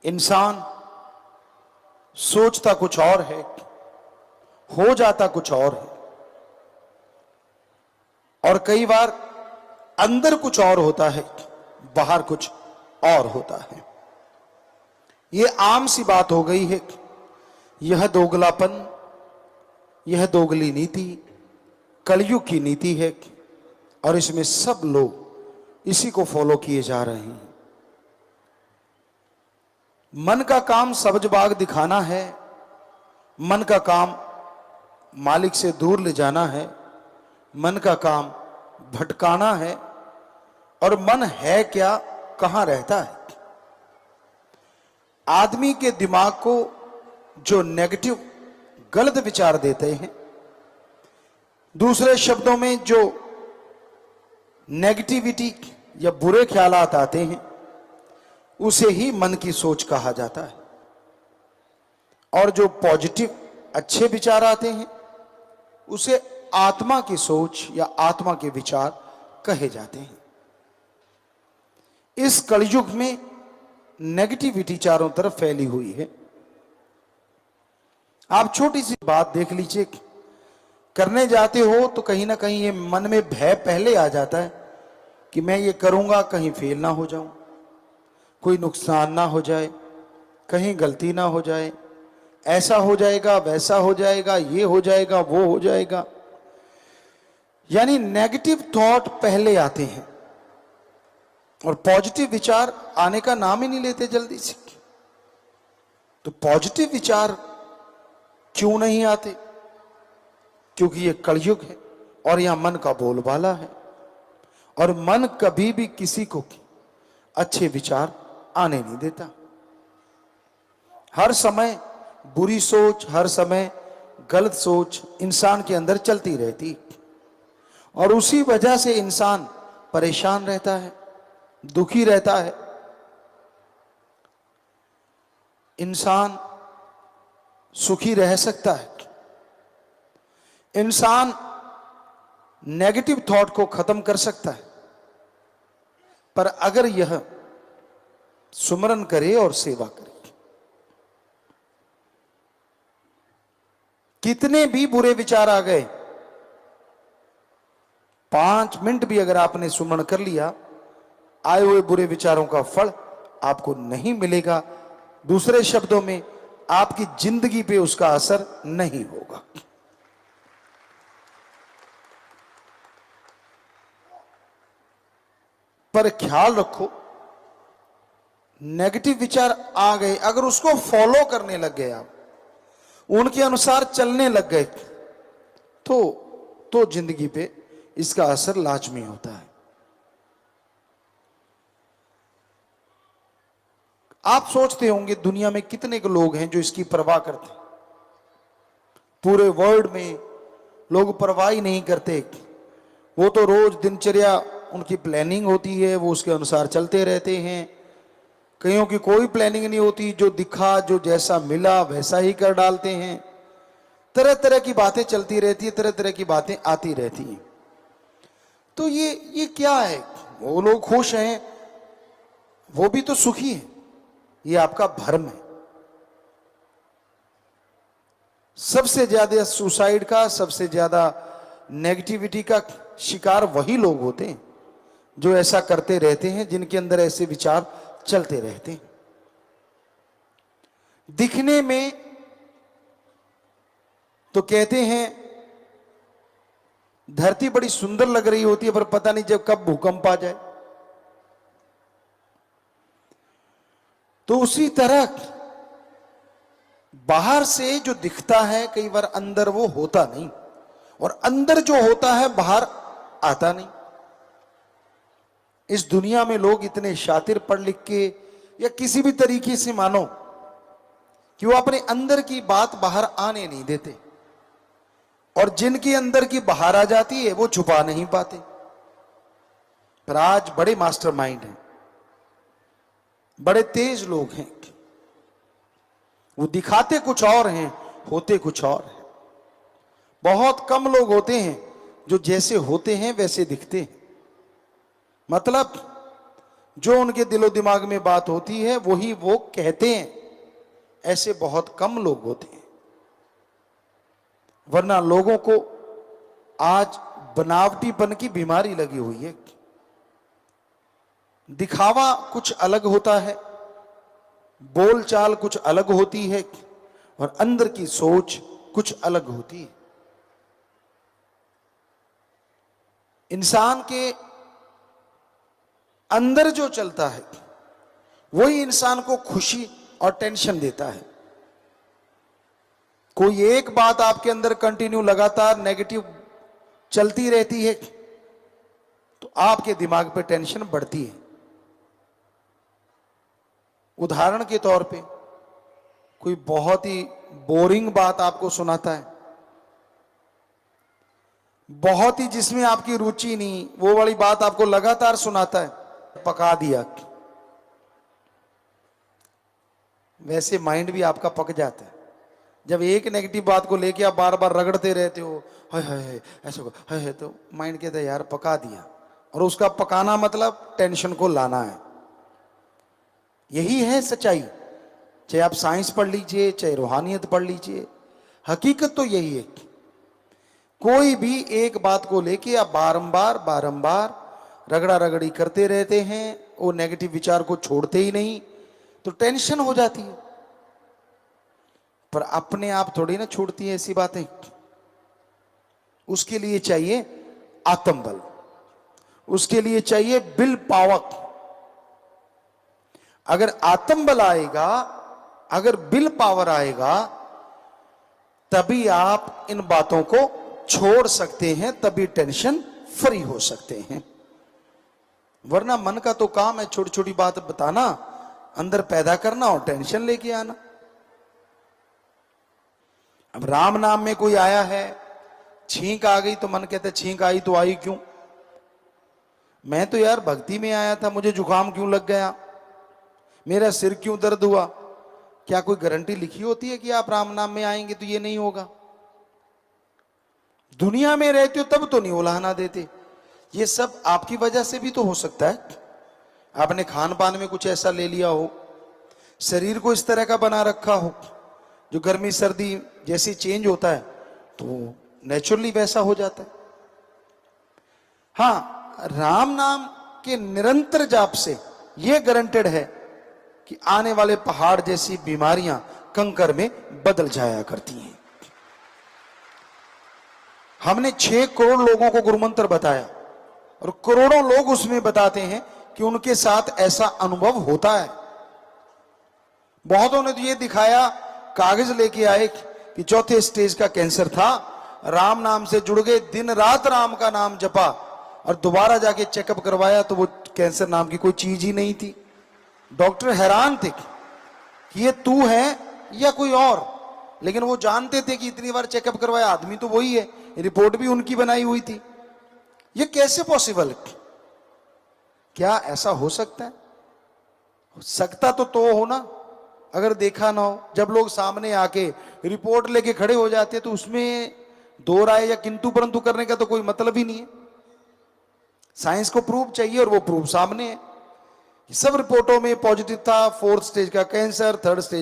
इंसान सोचता कुछ और है, हो जाता कुछ और है, और कई बार अंदर कुछ और होता है, बाहर कुछ और होता है। यह आम सी बात हो गई है। यह दोगलापन, यह दोगली नीति कलयुग की नीति है, और इसमें सब लोग इसी को फॉलो किए जा रहे हैं। मन का काम सब्ज बाग दिखाना है, मन का काम मालिक से दूर ले जाना है, मन का काम भटकाना है। और मन है क्या, कहां रहता है? आदमी के दिमाग को जो नेगेटिव गलत विचार देते हैं, दूसरे शब्दों में जो नेगेटिविटी या बुरे ख्यालात आते हैं, उसे ही मन की सोच कहा जाता है। और जो पॉजिटिव अच्छे विचार आते हैं, उसे आत्मा की सोच या आत्मा के विचार कहे जाते हैं। इस कलयुग में नेगेटिविटी चारों तरफ फैली हुई है। आप छोटी सी बात देख लीजिए, करने जाते हो तो कहीं ना कहीं ये मन में भय पहले आ जाता है कि मैं ये करूंगा कहीं फेल ना हो जाऊं, कोई नुकसान ना हो जाए, कहीं गलती ना हो जाए, ऐसा हो जाएगा, वैसा हो जाएगा, ये हो जाएगा, वो हो जाएगा। यानी नेगेटिव थॉट पहले आते हैं और पॉजिटिव विचार आने का नाम ही नहीं लेते जल्दी से। तो पॉजिटिव विचार क्यों नहीं आते? क्योंकि ये कलयुग है और यहां मन का बोलबाला है, और मन कभी भी किसी को अच्छे विचार आने नहीं देता। हर समय बुरी सोच, हर समय गलत सोच इंसान के अंदर चलती रहती, और उसी वजह से इंसान परेशान रहता है, दुखी रहता है। इंसान सुखी रह सकता है, इंसान नेगेटिव थॉट को खत्म कर सकता है, पर अगर यह सुमरन करे और सेवा करे। कितने भी बुरे विचार आ गए, 5 मिनट भी अगर आपने सुमरण कर लिया, आए हुए बुरे विचारों का फल आपको नहीं मिलेगा। दूसरे शब्दों में, आपकी जिंदगी पे उसका असर नहीं होगा। पर ख्याल रखो, नेगेटिव विचार आ गए, अगर उसको फॉलो करने लग गए आप, उनके अनुसार चलने लग गए, तो जिंदगी पे इसका असर लाजमी होता है। आप सोचते होंगे दुनिया में कितने लोग हैं जो इसकी परवाह करते हैं। पूरे वर्ल्ड में लोग परवाह ही नहीं करते। वो तो रोज दिनचर्या उनकी प्लानिंग होती है, वो उसके अनुसार चलते रहते हैं। कईयों की कोई प्लानिंग नहीं होती, जो दिखा, जो जैसा मिला वैसा ही कर डालते हैं। तरह तरह की बातें चलती रहती है, तरह तरह की बातें आती रहती हैं। तो ये क्या है? वो लोग खुश हैं, वो भी तो सुखी है, ये आपका भ्रम है। सबसे ज्यादा सुसाइड का, सबसे ज्यादा नेगेटिविटी का शिकार वही लोग होते हैं जो ऐसा करते रहते हैं, जिनके अंदर ऐसे विचार चलते रहते हैं। दिखने में तो कहते हैं धरती बड़ी सुंदर लग रही होती है, पर पता नहीं जब कब भूकंप आ जाए। तो उसी तरह बाहर से जो दिखता है, कई बार अंदर वो होता नहीं, और अंदर जो होता है बाहर आता नहीं। इस दुनिया में लोग इतने शातिर पढ़ लिख के या किसी भी तरीके से मानो कि वो अपने अंदर की बात बाहर आने नहीं देते, और जिनके अंदर की बाहर आ जाती है वो छुपा नहीं पाते। पर आज बड़े मास्टरमाइंड हैं, बड़े तेज लोग हैं, वो दिखाते कुछ और हैं, होते कुछ और हैं। बहुत कम लोग होते हैं जो जैसे होते हैं वैसे दिखते हैं। मतलब जो उनके दिलो दिमाग में बात होती है वही वो कहते हैं। ऐसे बहुत कम लोग होते हैं, वरना लोगों को आज बनावटीपन की बीमारी लगी हुई है। दिखावा कुछ अलग होता है, बोलचाल कुछ अलग होती है, और अंदर की सोच कुछ अलग होती है। इंसान के अंदर जो चलता है वही इंसान को खुशी और टेंशन देता है। कोई एक बात आपके अंदर कंटिन्यू लगातार नेगेटिव चलती रहती है तो आपके दिमाग पे टेंशन बढ़ती है। उदाहरण के तौर पे कोई बहुत ही बोरिंग बात आपको सुनाता है, बहुत ही जिसमें आपकी रुचि नहीं, वो वाली बात आपको लगातार सुनाता है, पका दिया, वैसे माइंड भी आपका पक जाता है। जब एक नेगेटिव बात को लेके आप बार बार रगड़ते रहते हो, हाय हाय ऐसा हाय हाय, तो माइंड कहता है यार पका दिया। और उसका पकाना मतलब टेंशन को लाना है। यही है सच्चाई। चाहे आप साइंस पढ़ लीजिए, चाहे रूहानियत पढ़ लीजिए, हकीकत तो यही है। कोई भी एक बात को लेके आप बारंबार बारंबार रगड़ा रगड़ी करते रहते हैं, वो नेगेटिव विचार को छोड़ते ही नहीं, तो टेंशन हो जाती है। पर अपने आप थोड़ी ना छूटती है ऐसी बातें। उसके लिए चाहिए आत्मबल, उसके लिए चाहिए विल पावर। अगर आत्मबल आएगा, अगर विल पावर आएगा, तभी आप इन बातों को छोड़ सकते हैं, तभी टेंशन फ्री हो सकते हैं। वरना मन का तो काम है छोटी छोटी बात बताना, अंदर पैदा करना और टेंशन लेके आना। अब राम नाम में कोई आया है, छींक आ गई तो मन कहता है छींक आई तो आई क्यों? मैं तो यार भक्ति में आया था, मुझे जुकाम क्यों लग गया, मेरा सिर क्यों दर्द हुआ? क्या कोई गारंटी लिखी होती है कि आप राम नाम में आएंगे तो ये नहीं होगा? दुनिया में रहते हो तब तो नहीं उलाहना देते। ये सब आपकी वजह से भी तो हो सकता है। आपने खान पान में कुछ ऐसा ले लिया हो, शरीर को इस तरह का बना रखा हो, जो गर्मी सर्दी जैसे चेंज होता है तो नेचुरली वैसा हो जाता है। हाँ, राम नाम के निरंतर जाप से यह गारंटेड है कि आने वाले पहाड़ जैसी बीमारियां कंकर में बदल जाया करती हैं। हमने 6 करोड़ लोगों को गुरुमंत्र बताया और करोड़ों लोग उसमें बताते हैं कि उनके साथ ऐसा अनुभव होता है। बहुतों ने तो ये दिखाया, कागज लेके आए कि चौथे स्टेज का कैंसर था, राम नाम से जुड़ गए, दिन रात राम का नाम जपा, और दोबारा जाके चेकअप करवाया तो वो कैंसर नाम की कोई चीज ही नहीं थी। डॉक्टर हैरान थे कि ये तू है या कोई और, लेकिन वो जानते थे कि इतनी बार चेकअप करवाया आदमी तो वही है, रिपोर्ट भी उनकी बनाई हुई थी। ये कैसे पॉसिबल है? क्या ऐसा हो सकता है? हो सकता तो हो ना, अगर देखा ना हो। जब लोग सामने आके रिपोर्ट लेके खड़े हो जाते हैं तो उसमें दो राय या किंतु परंतु करने का तो कोई मतलब ही नहीं है। साइंस को प्रूफ चाहिए और वो प्रूफ सामने है। सब रिपोर्टों में पॉजिटिव था, 4th स्टेज का कैंसर, 3rd स्टेज